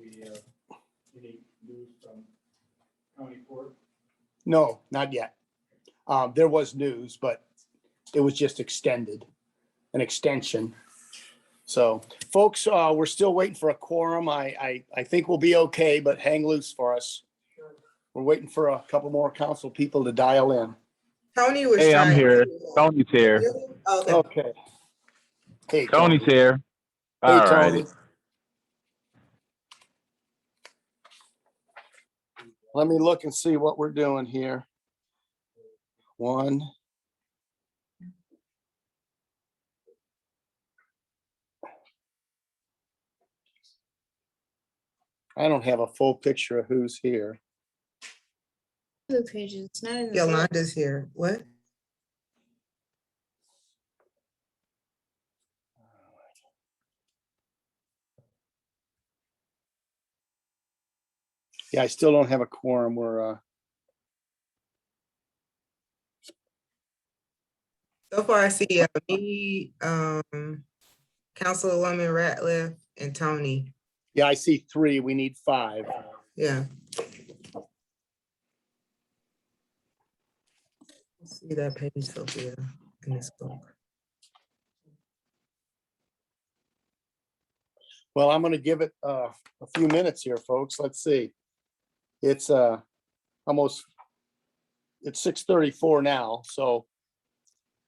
Any news from county court? No, not yet. There was news, but it was just extended, an extension. So folks, we're still waiting for a quorum. I think we'll be okay, but hang loose for us. We're waiting for a couple more council people to dial in. Tony was Hey, I'm trying here. to, Tony's here. Okay. Okay. Hey, Tony's Tony. here. Hey, All Tony. righty. Let me look and see what we're doing here. One. I don't have a full picture of who's here. The pages. It's not in the book. Yolanda's here. What? Yeah, I still don't have a quorum. We're So far, I see me, Councilwoman Ratliff, and Tony. yeah, I see 3. We need 5. Yeah. See that page, Sophia, in this book. Well, I'm going to give it a few minutes here, folks. Let's see. It's almost, it's 6:34 now, so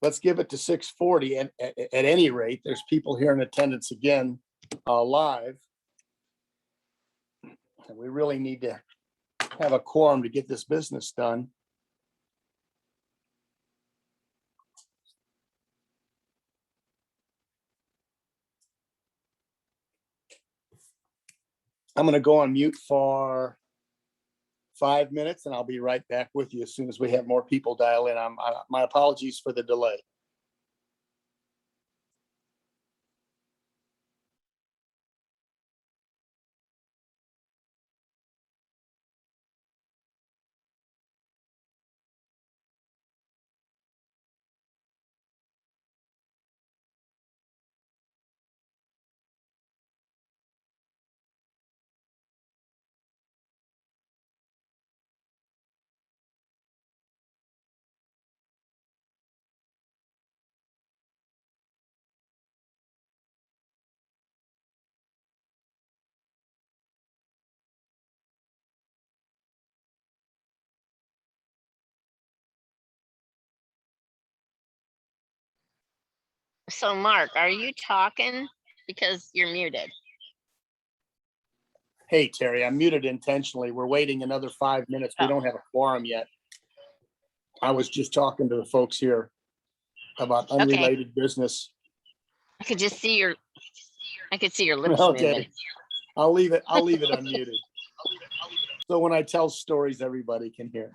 let's give it to 6:40. And at any rate, there's people here in attendance again, live. And we really need to have a quorum to get this business done. I'm going to go on mute for 5 minutes and I'll be right back with you as soon as we have more people dial in. My apologies for the delay. So Mark, are you talking? Because you're muted. Hey, Terry, I'm muted intentionally. We're waiting another 5 minutes. We don't have a quorum yet. I was just talking to the folks here about unrelated business. I could just see your, I could see your lips Okay, moving. I'll leave it unmuted. So when I tell stories, everybody can hear.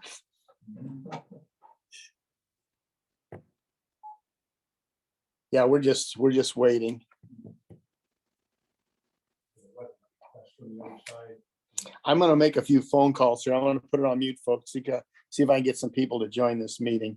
Yeah, we're just waiting. I'm gonna make a few phone calls here. I'm gonna put it on mute, folks. See if I can get some people to join this meeting.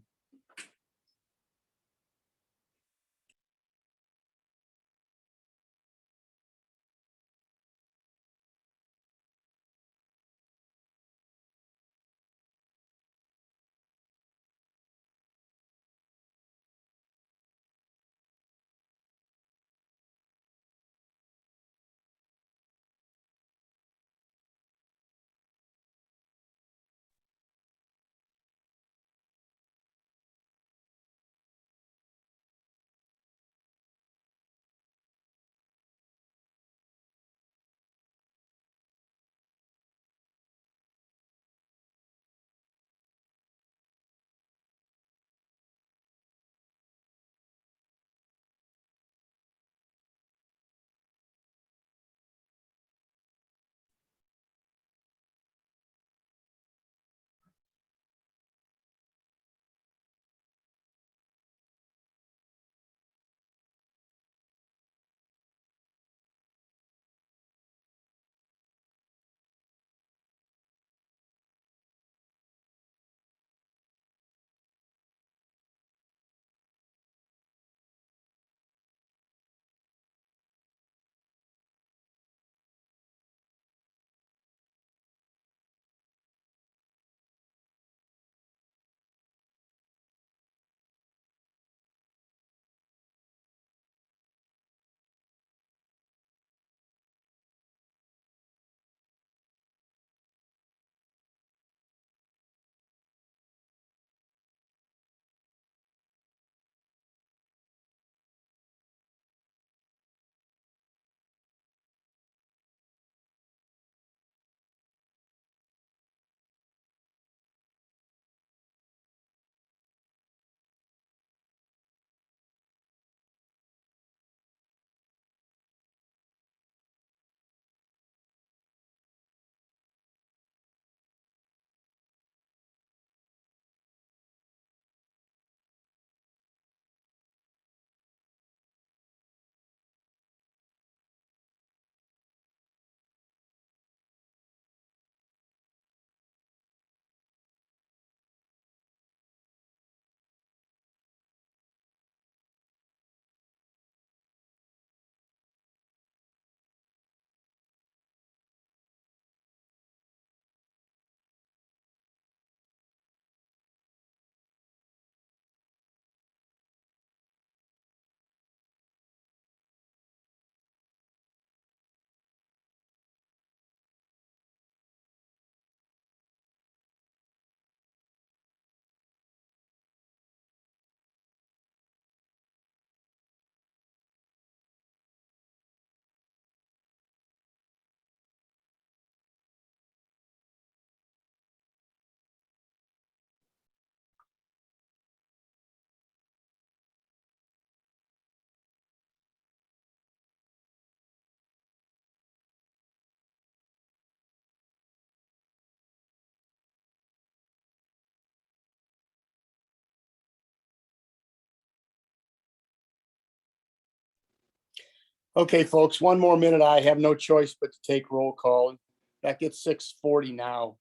Okay, folks, one more minute. I have no choice but to take roll call. That gets 6:40 now.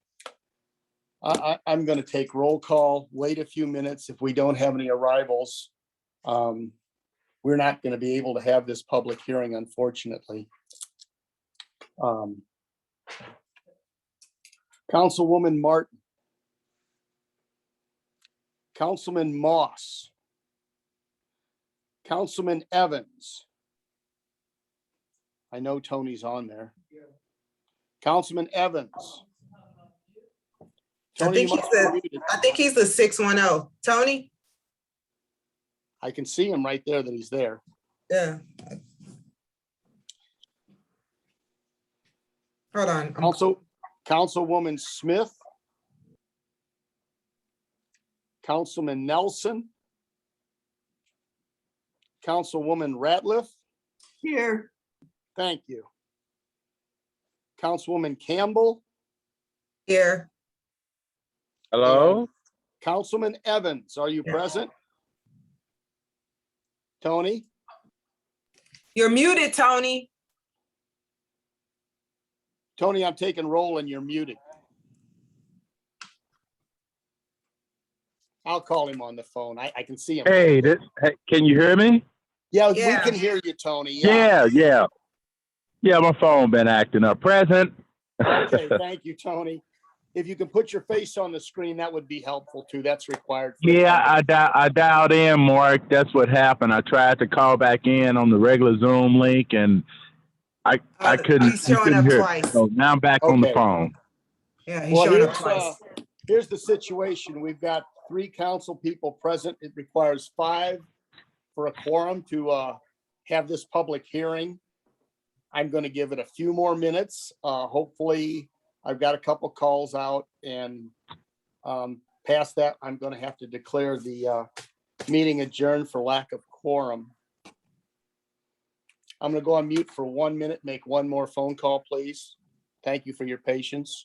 I'm going to take roll call, wait a few minutes. If we don't have any arrivals, we're not going to be able to have this public hearing, unfortunately. Councilwoman Martin. Councilman Moss. Councilman Evans. I know Tony's on there. Councilman Evans. I Tony, think you he's must be the, muted. I think he's the 610. Tony? I can see him right there that he's there. Yeah. Hold on. Councilwoman Smith. Councilman Nelson. Councilwoman Ratliff. Here. Thank you. Councilwoman Campbell. Here. Hello? Councilman Evans, are you Yeah. present? Tony? You're muted, Tony. Tony, I'm taking roll and you're muted. I'll call him on the phone. I can see him. Hey, can you hear me? Yeah, Yeah. we can hear you, Tony. Yeah. Yeah, my phone been acting up. Present. Okay, thank you, Tony. If you can put your face on the screen, that would be helpful too. That's required. Yeah, I dialed in, Mark. That's what happened. I tried to call back in on the regular Zoom link, and I couldn't. He's showing couldn't up hear. twice. So now I'm back on the Okay. phone. Yeah, he's Well, showing up twice. here's the situation. We've got 3 council people present. It requires 5 for a quorum to have this public hearing. I'm going to give it a few more minutes. Hopefully, I've got a couple calls out, and past that, I'm going to have to declare the meeting adjourned for lack of quorum. I'm going to go on mute for 1 minute, make one more phone call, please. Thank you for your patience.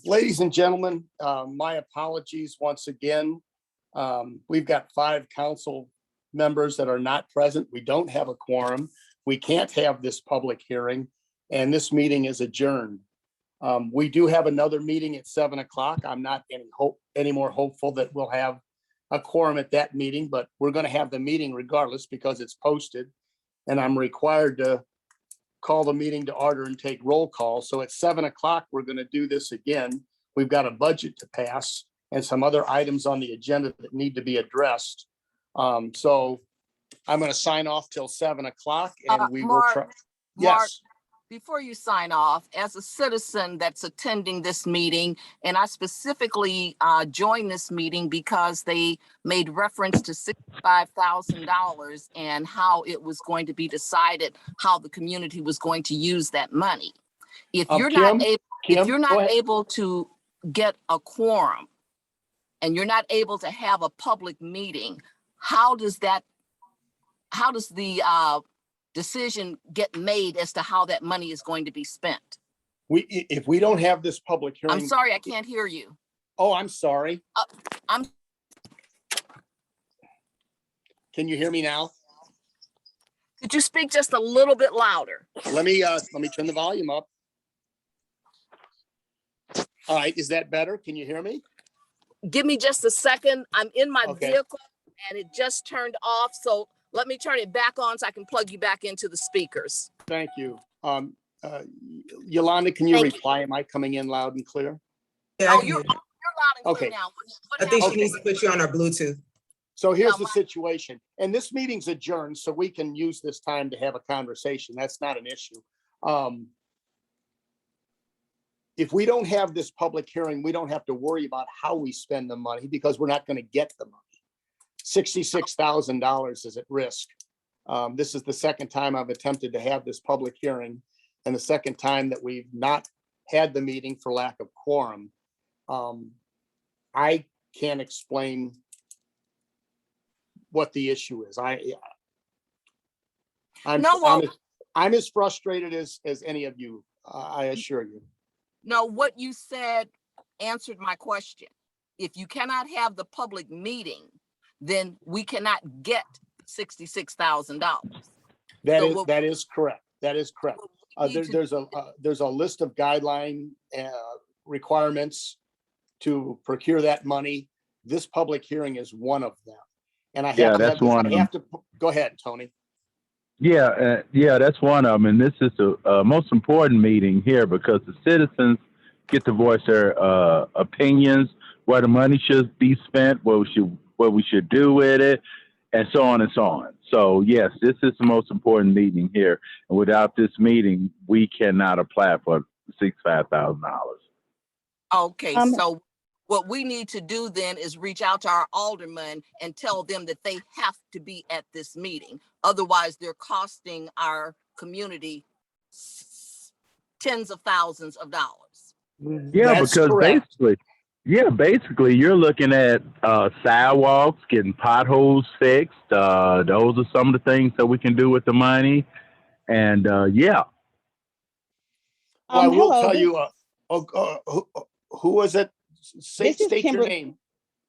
Ladies and gentlemen, my apologies once again. We've got 5 council members that are not present. We don't have a quorum. We can't have this public hearing, and this meeting is adjourned. We do have another meeting at 7 o'clock. I'm not any more hopeful that we'll have a quorum at that meeting, but we're going to have the meeting regardless because it's posted, and I'm required to call the meeting to order and take roll call. So at 7 o'clock, we're going to do this again. We've got a budget to pass and some other items on the agenda that need to be addressed. So I'm going to sign off till 7 o'clock and we will try. Mark, Yes. before you sign off, as a citizen that's attending this meeting, and I specifically joined this meeting because they made reference to $65,000 and how it was going to be decided how the community was going to use that money. If you're not able, Kim, if you're go not ahead. able to get a quorum and you're not able to have a public meeting, how does the decision get made as to how that money is going to be spent? If we don't have this public hearing. I'm sorry, I can't hear you. Oh, I'm sorry. I'm Can you hear me now? Could you speak just a little bit louder? Let me turn the volume up. All right, is that better? Can you hear me? Give me just a second. I'm in my Okay. vehicle and it just turned off. So let me turn it back on so I can plug you back into the speakers. Thank you. Yolanda, can you Thank you. reply? Am I coming in loud and clear? Yeah, I Oh, can you're hear you. loud and clear Okay. now. What I think she happened? needs to put you on her Bluetooth. So here's Yeah, the situation, and this meeting's adjourned, so we can use this time to have a conversation. That's not an issue. If we don't have this public hearing, we don't have to worry about how we spend the money because we're not going to get the money. $66,000 is at risk. This is the second time I've attempted to have this public hearing and the second time that we've not had the meeting for lack of quorum. I can't explain what the issue is. I'm as frustrated as any of you, I assure you. No, what you said answered my question. If you cannot have the public meeting, then we cannot get $66,000. That is correct. That is correct. There's a list of guideline requirements to procure that money. This public hearing is one of them. And I have to go ahead, Tony. Yeah, that's one of them. And this is the most important meeting here because the citizens get to voice their opinions, where the money should be spent, what we should do with it, and so on and so on. So yes, this is the most important meeting here. And without this meeting, we cannot apply for $65,000. Okay, so what we need to do then is reach out to our aldermen and tell them that they have to be at this meeting. Otherwise, they're costing our community tens of thousands of dollars. Yeah, That's because correct. basically you're looking at sidewalks, getting potholes fixed. Those are some of the things that we can do with the money. And yeah. Well, I will Hello, tell you, who was it? this is State your Kimberly. name.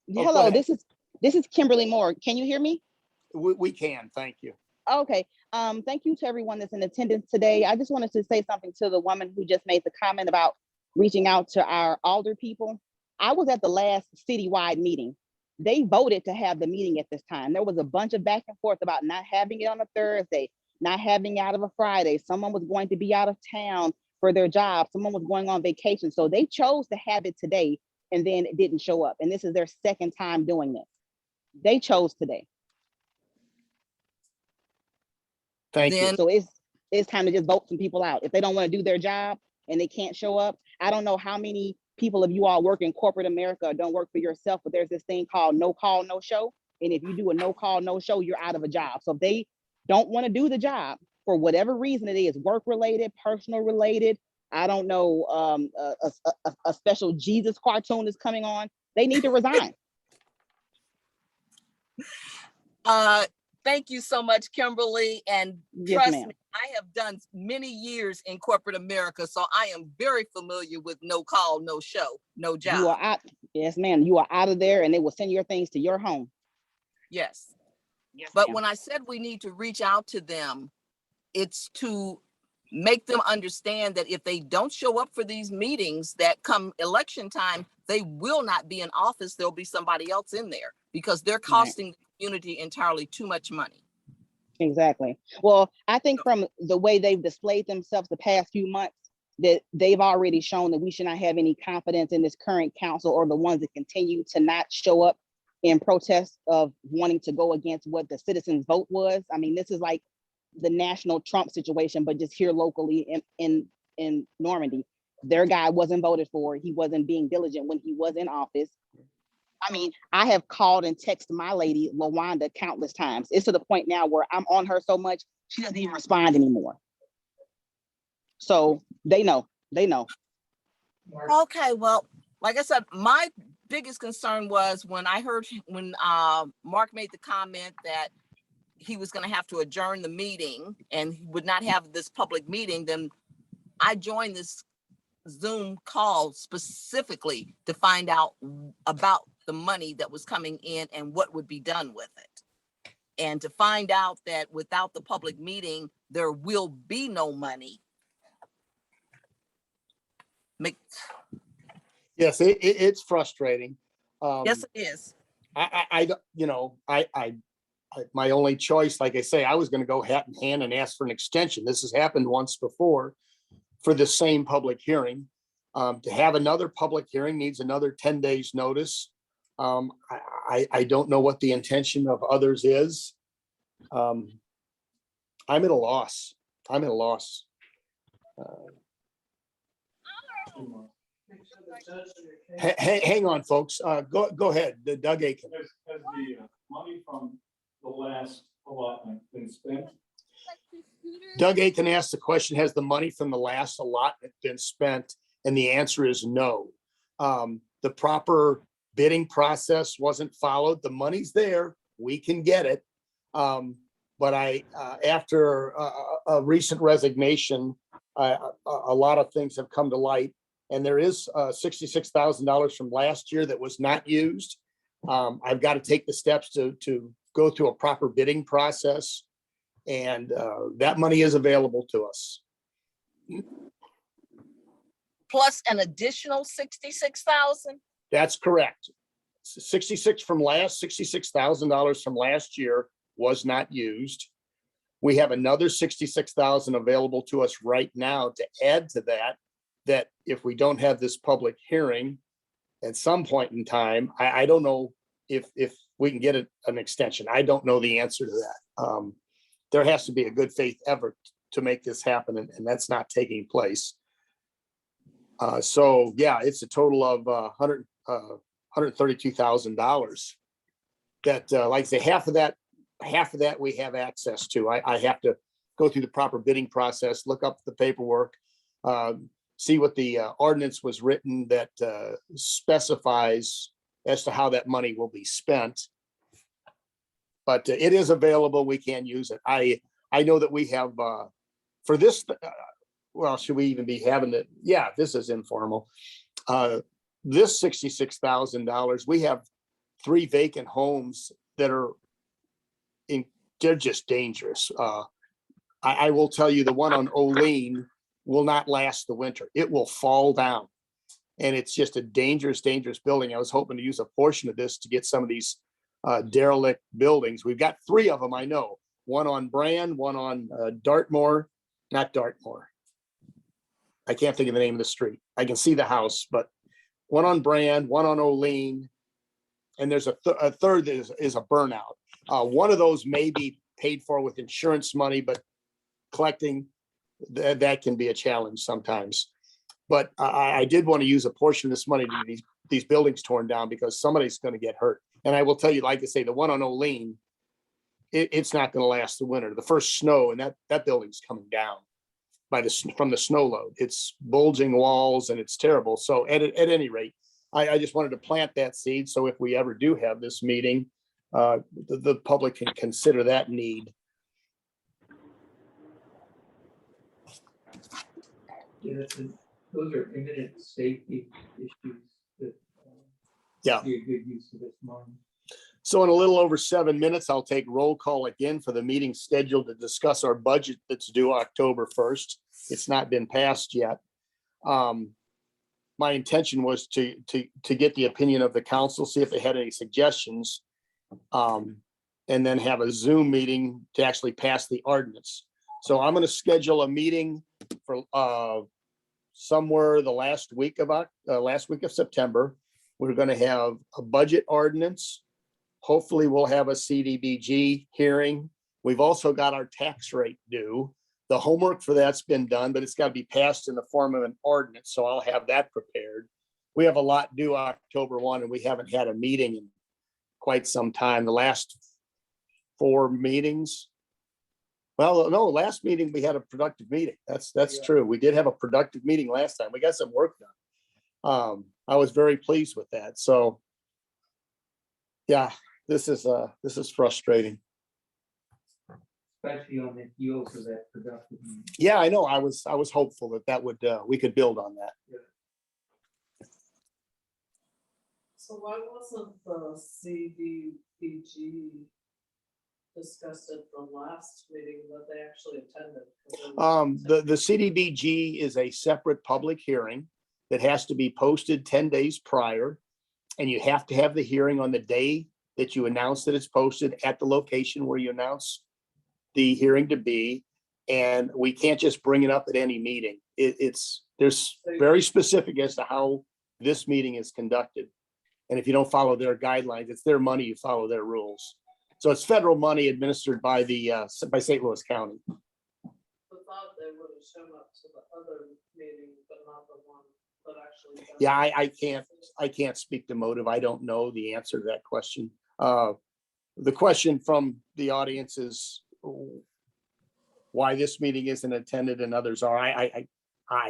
Hello, go ahead. this is Kimberly Moore. Can you hear me? We can, thank you. Okay. Thank you to everyone that's in attendance today. I just wanted to say something to the woman who just made the comment about reaching out to our alder people. I was at the last citywide meeting. They voted to have the meeting at this time. There was a bunch of back and forth about not having it on a Thursday, not having it out of a Friday. Someone was going to be out of town for their job. Someone was going on vacation. So they chose to have it today and then it didn't show up. And this is their second time doing this. They chose today. Thank you. So it's time to just vote some people out. If they don't want to do their job and they can't show up, I don't know how many people of you all work in corporate America or don't work for yourself, but there's this thing called no call, no show. And if you do a no call, no show, you're out of a job. So if they don't want to do the job for whatever reason it is, work related, personal related, I don't know, a special Jesus cartoon is coming on, they need to resign. Thank you so much, Kimberly. And Yes, trust ma'am. me, I have done many years in corporate America, so I am very familiar with no call, no show, no job. You are out. Yes, ma'am. You are out of there and they will send your things to your home. Yes. Yes, But ma'am. when I said we need to reach out to them, it's to make them understand that if they don't show up for these meetings that come election time, they will not be in office. There'll be somebody else in there because they're costing the community entirely too much money. Exactly. Well, I think from the way they've displayed themselves the past few months, that they've already shown that we should not have any confidence in this current council or the ones that continue to not show up in protest of wanting to go against what the citizens' vote was. I mean, this is like the national Trump situation, but just here locally in Normandy. Their guy wasn't voted for. He wasn't being diligent when he was in office. I mean, I have called and texted my lady, LaWanda, countless times. It's to the point now where I'm on her so much, she doesn't even respond anymore. So they know. Okay, well, like I said, my biggest concern was when I heard when Mark made the comment that he was going to have to adjourn the meeting and he would not have this public meeting, then I joined this Zoom call specifically to find out about the money that was coming in and what would be done with it. And to find out that without the public meeting, there will be no money. Yes, it's frustrating. Yes, it is. I don't, you know, my only choice, like I say, I was going to go hat in hand and ask for an extension. This has happened once before for the same public hearing. To have another public hearing needs another 10 days notice. I don't know what the intention of others is. I'm at a loss. I'm at a loss. Hang on, folks. Go ahead. Doug Aiken. Has the money from the last allotment been spent? Doug Aiken asked the question, has the money from the last allotment been spent? And the answer is no. The proper bidding process wasn't followed. The money's there. We can get it. But after a recent resignation, a lot of things have come to light. And there is $66,000 from last year that was not used. I've got to take the steps to go through a proper bidding process. And that money is available to us. Plus an additional 66,000? That's correct. $66,000 from last year was not used. We have another 66,000 available to us right now to add to that if we don't have this public hearing at some point in time, I don't know if we can get an extension. I don't know the answer to that. There has to be a good faith effort to make this happen, and that's not taking place. So yeah, it's a total of $132,000 that, like I say, half of that we have access to. I have to go through the proper bidding process, look up the paperwork, see what the ordinance was written that specifies as to how that money will be spent. But it is available. We can use it. I know that we have for this. Well, should we even be having it? Yeah, this is informal. This $66,000, we have 3 vacant homes that are they're just dangerous. I will tell you, the one on Olean will not last the winter. It will fall down. And it's just a dangerous, dangerous building. I was hoping to use a portion of this to get some of these derelict buildings. We've got 3 of them, I know. One on Brand, one on not Dartmoor. I can't think of the name of the street. I can see the house, but one on Brand, one on Olean, and there's a third that is a burnout. One of those may be paid for with insurance money, but collecting that can be a challenge sometimes. But I did want to use a portion of this money to get these buildings torn down because somebody's going to get hurt. And I will tell you, like I say, the one on Olean, it's not going to last the winter. The first snow, and that building's coming down from the snow load. It's bulging walls and it's terrible. So at any rate, I just wanted to plant that seed. So if we ever do have this meeting, the public can consider that need. Yeah, those are imminent safety issues that Yeah. be a good use of this money. So in a little over 7 minutes, I'll take roll call again for the meeting scheduled to discuss our budget that's due October 1st. It's not been passed yet. My intention was to get the opinion of the council, see if they had any suggestions, and then have a Zoom meeting to actually pass the ordinance. So I'm going to schedule a meeting for somewhere the last week of September. We're going to have a budget ordinance. Hopefully we'll have a CDBG hearing. We've also got our tax rate due. The homework for that's been done, but it's got to be passed in the form of an ordinance. So I'll have that prepared. We have a lot due October 1, and we haven't had a meeting in quite some time. The last 4 meetings. Well, no, last meeting we had a productive meeting. That's true. We did have a productive meeting last time. We got some work done. I was very pleased with that. So yeah, this is frustrating. Especially on the heels of that productive meeting. Yeah, I know. I was hopeful that would we could build on that. So why wasn't the CDBG discussed at the last meeting that they actually attended. 'Cause there was- The CDBG is a separate public hearing that has to be posted 10 days prior. And you have to have the hearing on the day that you announce that it's posted at the location where you announce the hearing to be. And we can't just bring it up at any meeting. There's very specific as to how this meeting is conducted. And if you don't follow their guidelines, it's their money, you follow their rules. So it's federal money administered by by St. Louis County. I thought they would have shown up to the other meeting, but not the one that actually. Yeah, I can't speak to motive. I don't know the answer to that question. The question from the audience is why this meeting isn't attended and others are. I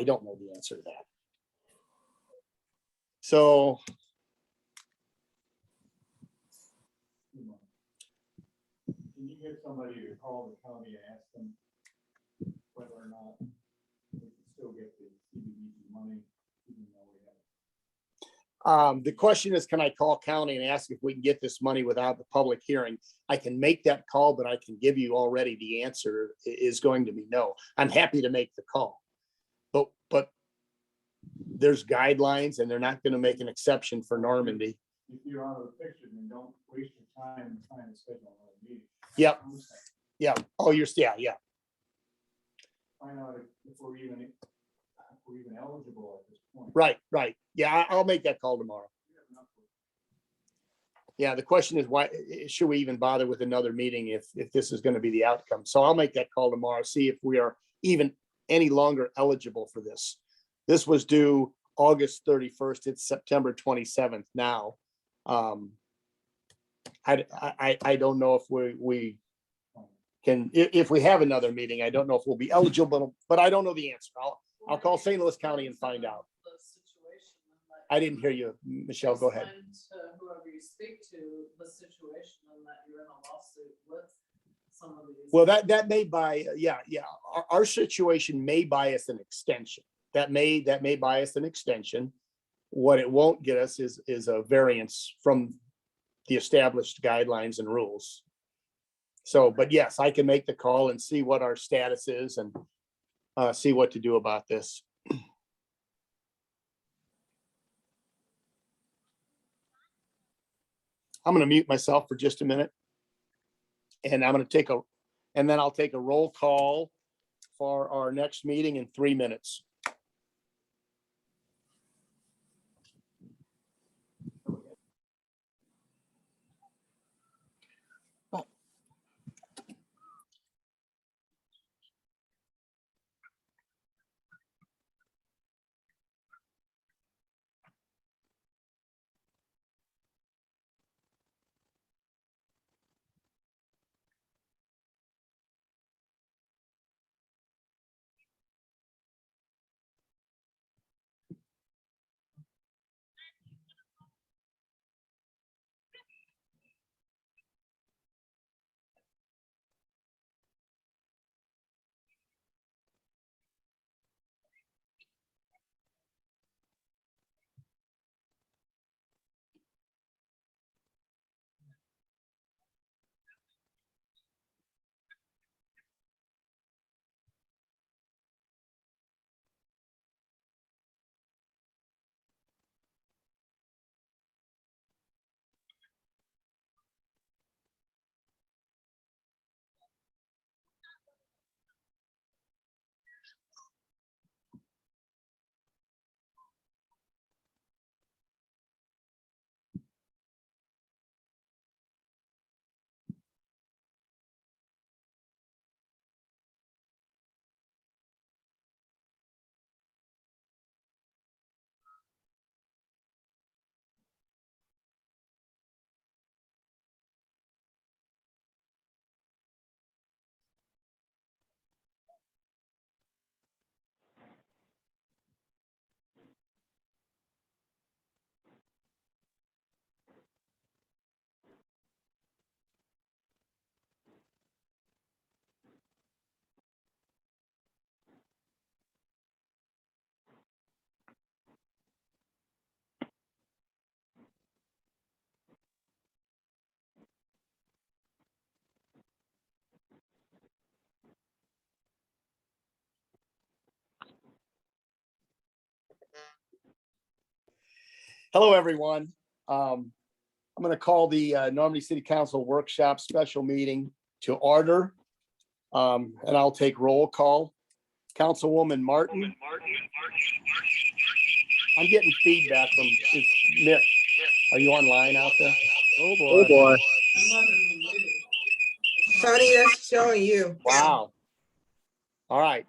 don't know the answer to that. So can you get somebody to call the county and ask them whether or not we can still get the CDBG money, even though we have? the question is, can I call county and ask if we can get this money without the public hearing? I can make that call, but I can give you already the answer is going to be no. I'm happy to make the call. But there's guidelines and they're not going to make an exception for Normandy. If you're out of the picture, then don't waste your time trying to schedule another meeting. Yep. Yeah. Oh, yeah. Find out if we're even eligible at this point. Right. Yeah, I'll make that call tomorrow. Yeah, the question is why should we even bother with another meeting if this is going to be the outcome? So I'll make that call tomorrow, see if we are even any longer eligible for this. This was due August 31st. It's September 27th now. I don't know if we can, if we have another meeting, I don't know if we'll be eligible, but I don't know the answer. I'll call St. Louis County and find out. The situation and that I didn't hear you, Michelle, go ahead. explain to whoever you speak to the situation and that you're in a lawsuit with some of these. Well, that may buy, yeah. Our situation may buy us an extension. That may buy us an extension. What it won't get us is a variance from the established guidelines and rules. So, but yes, I can make the call and see what our status is and see what to do about this. I'm going to mute myself for just a minute. And I'm going to then I'll take a roll call for our next meeting in 3 minutes. Hello, everyone. I'm going to call the Normandy City Council Workshop Special Meeting to order. And I'll take roll call. Councilwoman Martin. I'm getting feedback from Nick. Are you online out there? Oh, boy. I'm not in the meeting. Tony, that's showing you. Wow. All right.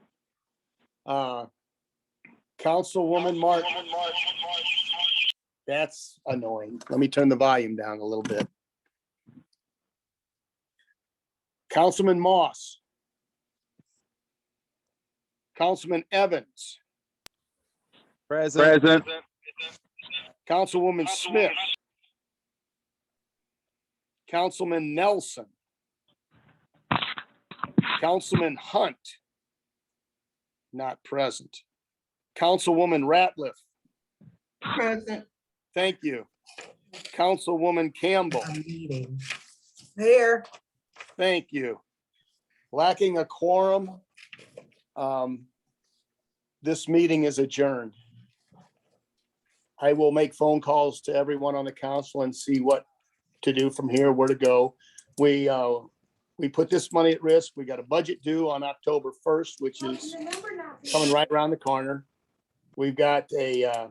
Councilwoman Martin. That's annoying. Let me turn the volume down a little bit. Councilman Moss. Councilman Evans. Present. Councilwoman Smith. Councilman Nelson. Councilman Hunt. Not present. Councilwoman Ratliff. Present. Thank you. Councilwoman Campbell. A meeting. Here. Thank you. Lacking a quorum, this meeting is adjourned. I will make phone calls to everyone on the council and see what to do from here, where to go. We put this money at risk. We got a budget due on October 1st, which is coming right around the corner. We've got a,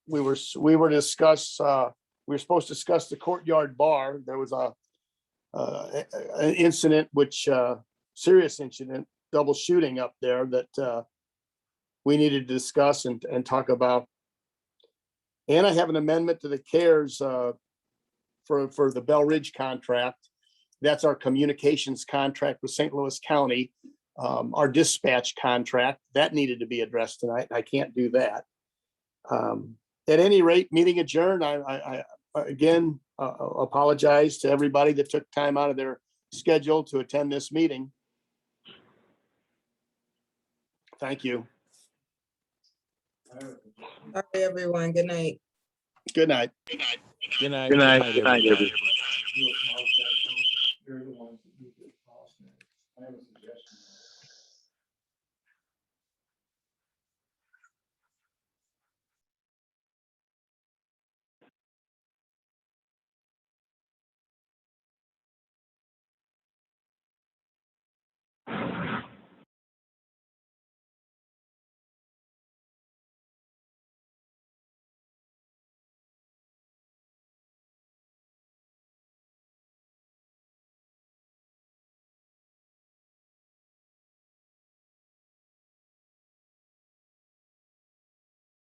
we were supposed to discuss the courtyard bar. There was an incident, serious incident, double shooting up there that we needed to discuss and talk about. And I have an amendment to the CARES for the Bell Ridge contract. That's our communications contract with St. Louis County. Our dispatch contract, that needed to be addressed tonight. I can't do that. At any rate, meeting adjourned. I again apologize to everybody that took time out of their schedule to attend this meeting. Thank you. Sorry, everyone. Good night. Good night. Good night. Good night, everybody. You apologize. You're the one